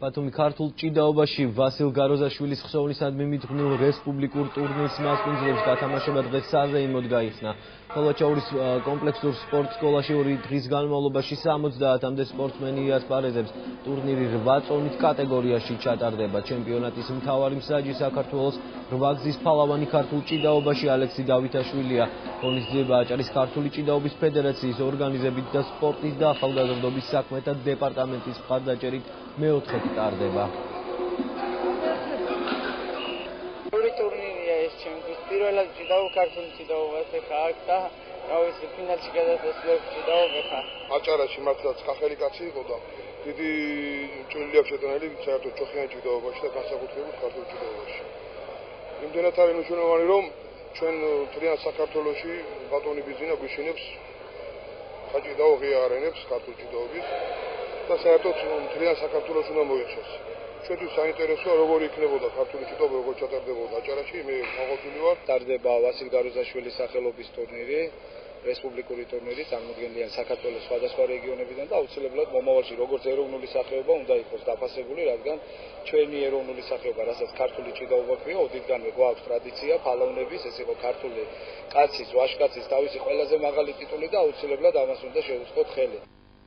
ბათუმი ქართულ ჭიდაობაში ვასილ გაროზაშვილის ხსოვნისადმი მიძღვნილ რესპუბლიკურ ტურნირს მასპინძლებს გათამაშება დღეს სარდეიმოდ გაიხსნა. ხოლოჩაურის კომპლექსურ სპორტ სკოლაში 2 დღის განმავლობაში 70-მდე სპორტსმენი იასპარეზებს. ტურნირი 8 წონით კატეგორიაში ჩატარდება. ჩემპიონატის მთავარი მსაჯი საქართველოს 8 გზის ფალავანი ქართულ ჭიდაობაში ალექსი დავითაშვილია. ღონისძიება აჭარის ქართული ჭიდაობის ფედერაციის ორგანიზებით და სპორტის და ახალგაზრდობის საქმეთა დეპარტამენტის მხარდაჭერით მეოთხედ ტარდება. ტურნირია ეს ჩემთვის. პირველად ჭიდაო ქართული ჭიდაობას ეხა აქ და რავისი ფინალში გადასვლებს ჭიდაობა ხა. აჭარაში მართლაც კახელი კაცი იყო და დიდი ჭრილი აქვს შეტანილი საერთოდ ჩოხიან ჭიდაობაში და განსაკუთრებით ქართულ ჭიდაობაში. იმდენად არის მნიშვნელოვანი რომ ჩვენ მთლიან საქართველოში ბატონი ბიზინა გვიშინებს საჭიდაო ღიარენებს ქართულ ჭიდაობის და საერთოდ მთლიან საქართველოს უნდა მოიხსნას. ჩვენთვის საინტერესოა როგორი იქნებოდა ქართული ჭიდაობა, როგორ ჩატარდებოდა აჭარაში. მე მოხალხული ვარ. ტარდება ვასილ გაროზაშვილის სახელობის ტურნირი, რესპუბლიკური ტურნირი, წარმოდგენილია საქართველოს სხვადასხვა რეგიონებიდან და აუცილებლად მომავალში როგორც ეროვნული სახეობა უნდა იყოს დაფასებული, რადგან ჩვენი ეროვნული სახეობა, რასაც ქართული ჭიდაობა ქვია, ოდითგანვე გვაქვს ტრადიცია ფალავნების, ეს იყო ქართული კაცის, ვაჟკაცის თავისი ყველაზე მაღალი ტიტული და აუცილებლად ამას უნდა შევუწყოთ ხელი.